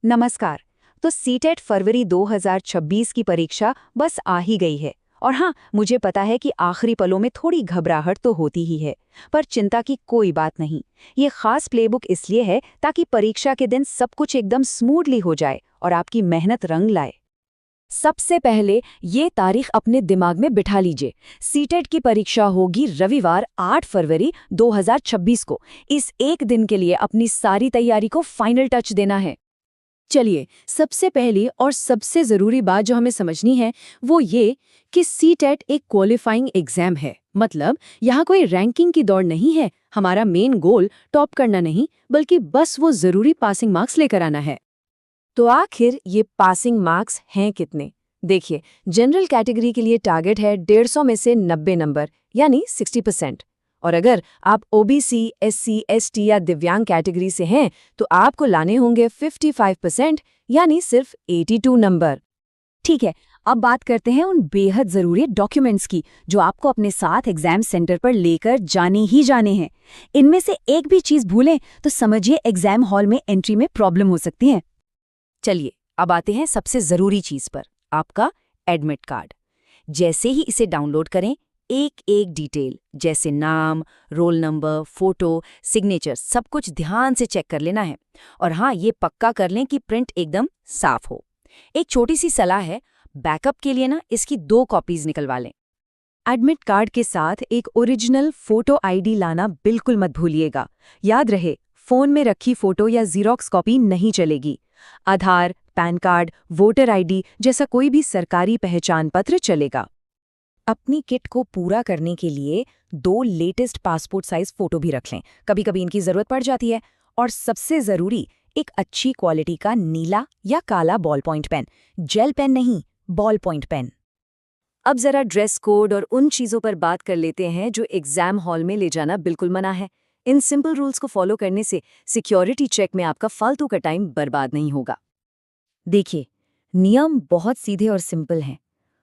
नमस्कार। तो सीटेट फरवरी 2026 की परीक्षा बस आ ही गई है। और हाँ, मुझे पता है कि आखिरी पलों में थोड़ी घबराहट तो होती ही है, पर चिंता की कोई बात नहीं। ये खास प्लेबुक इसलिए है ताकि परीक्षा के दिन सब कुछ एकदम स्मूथली हो जाए और आपकी मेहनत रंग लाए। सबसे पहले ये तारीख अपने दिमाग में बिठा लीजिए। सीटेट की परीक्षा होगी रविवार 8 फरवरी 2026 को। इस एक दिन के लिए अपनी सारी तैयारी को फाइनल टच देना है। चलिए, सबसे पहली और सबसे ज़रूरी बात जो हमें समझनी है वो ये कि सीटेट एक क्वालिफाइंग एग्जाम है। मतलब यहाँ कोई रैंकिंग की दौड़ नहीं है। हमारा मेन गोल टॉप करना नहीं, बल्कि बस वो ज़रूरी पासिंग मार्क्स लेकर आना है। तो आखिर ये पासिंग मार्क्स हैं कितने? देखिए, जनरल कैटेगरी के लिए टारगेट है 150 में से 90 नंबर, यानी 60%। और अगर आप ओबीसी, एससी, एसटी या दिव्यांग कैटेगरी से हैं तो आपको लाने होंगे 55%, यानी सिर्फ 82 नंबर। ठीक है, अब बात करते हैं उन बेहद ज़रूरी डॉक्यूमेंट्स की जो आपको अपने साथ एग्जाम सेंटर पर लेकर जाने ही जाने हैं। इनमें से एक भी चीज़ भूलें तो समझिए एग्जाम हॉल में एंट्री में प्रॉब्लम हो सकती है। चलिए, अब आते हैं सबसे ज़रूरी चीज़ पर, आपका एडमिट कार्ड। जैसे ही इसे डाउनलोड करें, एक एक डिटेल जैसे नाम, रोल नंबर, फोटो, सिग्नेचर सब कुछ ध्यान से चेक कर लेना है। और हाँ, ये पक्का कर लें कि प्रिंट एकदम साफ हो। एक छोटी सी सलाह है, बैकअप के लिए ना इसकी 2 कॉपीज निकलवा लें। एडमिट कार्ड के साथ एक ओरिजिनल फोटो आईडी लाना बिल्कुल मत भूलिएगा। याद रहे, फोन में रखी फोटो या जीरोक्स कॉपी नहीं चलेगी। आधार, पैन कार्ड, वोटर आईडी जैसा कोई भी सरकारी पहचान पत्र चलेगा। अपनी किट को पूरा करने के लिए 2 लेटेस्ट पासपोर्ट साइज फोटो भी रख लें, कभी कभी इनकी जरूरत पड़ जाती है। और सबसे जरूरी, एक अच्छी क्वालिटी का नीला या काला ball point pen, gel pen नहीं, बॉल पॉइंट पेन। अब जरा ड्रेस कोड और उन चीजों पर बात कर लेते हैं जो एग्जाम हॉल में ले जाना बिल्कुल मना है। इन सिंपल रूल्स को फॉलो करने से सिक्योरिटी चेक में आपका फालतू का टाइम बर्बाद नहीं होगा। देखिए, नियम बहुत सीधे और सिंपल हैं।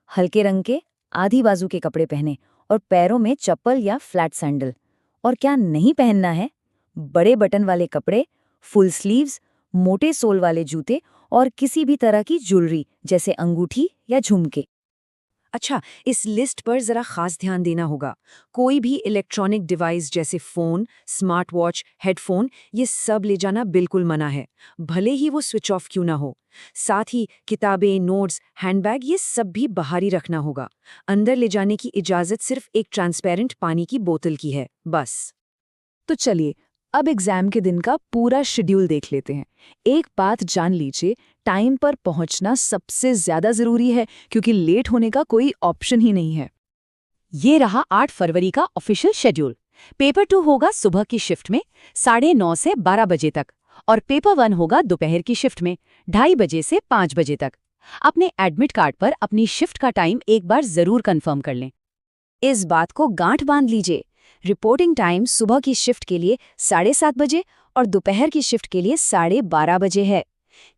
हल्के रंग के आधी बाजू के कपड़े पहने और पैरों में चप्पल या फ्लैट सैंडल। और क्या नहीं पहनना है? बड़े बटन वाले कपड़े, फुल स्लीव्स, मोटे सोल वाले जूते और किसी भी तरह की ज्वेलरी जैसे अंगूठी या झुमके। अच्छा, इस लिस्ट पर जरा खास ध्यान देना होगा। कोई भी इलेक्ट्रॉनिक डिवाइस जैसे फोन, स्मार्ट वॉच, हेडफोन, ये सब ले जाना बिल्कुल मना है, भले ही वो स्विच ऑफ क्यों ना हो। साथ ही किताबें, नोट्स, हैंडबैग ये सब भी बाहर ही रखना होगा। अंदर ले जाने की इजाजत सिर्फ एक ट्रांसपेरेंट पानी की बोतल की है, बस। तो चलिए, अब एग्जाम के दिन का पूरा शेड्यूल देख लेते हैं। एक बात जान लीजिए, टाइम पर पहुंचना सबसे ज्यादा जरूरी है, क्योंकि लेट होने का कोई ऑप्शन ही नहीं है। ये रहा 8 फरवरी का ऑफिशियल शेड्यूल। पेपर 2 होगा सुबह की शिफ्ट में 9:30 से 12 बजे तक, और पेपर 1 होगा दोपहर की शिफ्ट में 2:30 बजे से 5 बजे तक। अपने एडमिट कार्ड पर अपनी शिफ्ट का टाइम एक बार जरूर कंफर्म कर लें। इस बात को गांठ बांध लीजिए, रिपोर्टिंग टाइम सुबह की शिफ्ट के लिए 7:30 बजे और दोपहर की शिफ्ट के लिए 12:30 बजे है।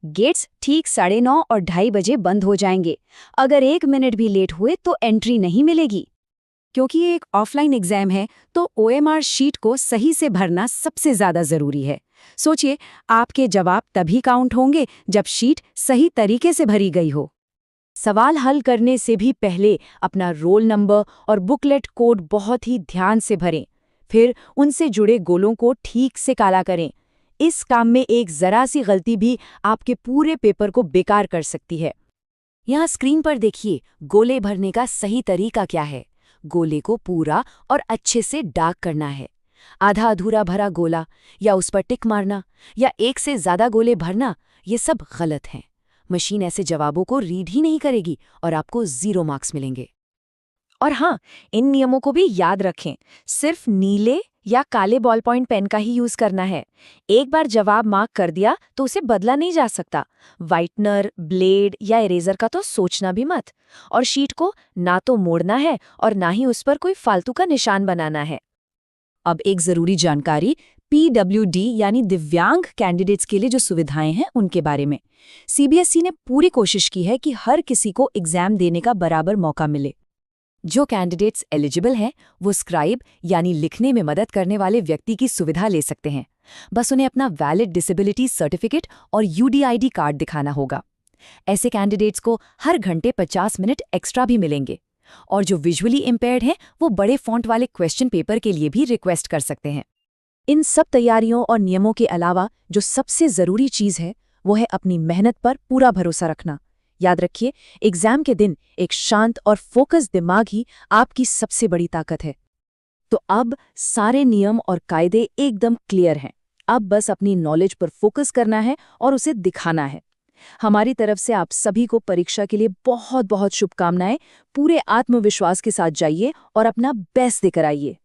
गेट्स ठीक 9:30 और 2:30 बजे बंद हो जाएंगे। अगर 1 मिनट भी लेट हुए तो एंट्री नहीं मिलेगी। क्योंकि ये एक ऑफलाइन एग्जाम है तो ओएमआर शीट को सही से भरना सबसे ज्यादा जरूरी है। सोचिए, आपके जवाब तभी काउंट होंगे जब शीट सही तरीके से भरी गई हो। सवाल हल करने से भी पहले अपना रोल नंबर और बुकलेट कोड बहुत ही ध्यान से भरें। फिर उनसे जुड़े गोलों को ठीक से काला करें। इस काम में एक जरा सी गलती भी आपके पूरे पेपर को बेकार कर सकती है। यहाँ स्क्रीन पर देखिए, गोले भरने का सही तरीका क्या है। गोले को पूरा और अच्छे से डार्क करना है। आधा अधूरा भरा गोला या उस पर टिक मारना या एक से ज्यादा गोले भरना, ये सब गलत हैं। मशीन ऐसे जवाबों को रीड ही नहीं करेगी और आपको 0 मार्क्स मिलेंगे। और हाँ, इन नियमों को भी याद रखें। सिर्फ नीले या काले बॉल पॉइंट पेन का ही यूज करना है। एक बार जवाब मार्क कर दिया तो उसे बदला नहीं जा सकता। व्हाइटनर, ब्लेड या इरेजर का तो सोचना भी मत। और शीट को ना तो मोड़ना है और ना ही उस पर कोई फालतू का निशान बनाना है। अब एक जरूरी जानकारी, PWD यानी दिव्यांग कैंडिडेट्स के लिए जो सुविधाएं हैं उनके बारे में। सीबीएसई ने पूरी कोशिश की है कि हर किसी को एग्जाम देने का बराबर मौका मिले। जो कैंडिडेट्स एलिजिबल हैं वो स्क्राइब यानी लिखने में मदद करने वाले व्यक्ति की सुविधा ले सकते हैं। बस उन्हें अपना वैलिड डिसेबिलिटी सर्टिफिकेट और यूडीआईडी कार्ड दिखाना होगा। ऐसे कैंडिडेट्स को हर घंटे 50 मिनट एक्स्ट्रा भी मिलेंगे, और जो विजुअली इम्पेयर्ड हैं वो बड़े फॉन्ट वाले क्वेश्चन पेपर के लिए भी रिक्वेस्ट कर सकते हैं। इन सब तैयारियों और नियमों के अलावा जो सबसे ज़रूरी चीज़ है वो है अपनी मेहनत पर पूरा भरोसा रखना। याद रखिए, एग्जाम के दिन एक शांत और फोकस दिमाग ही आपकी सबसे बड़ी ताकत है। तो अब सारे नियम और कायदे एकदम क्लियर हैं। अब बस अपनी नॉलेज पर फोकस करना है और उसे दिखाना है। हमारी तरफ से आप सभी को परीक्षा के लिए बहुत बहुत शुभकामनाएं। पूरे आत्मविश्वास के साथ जाइए और अपना बेस्ट देकर आइए।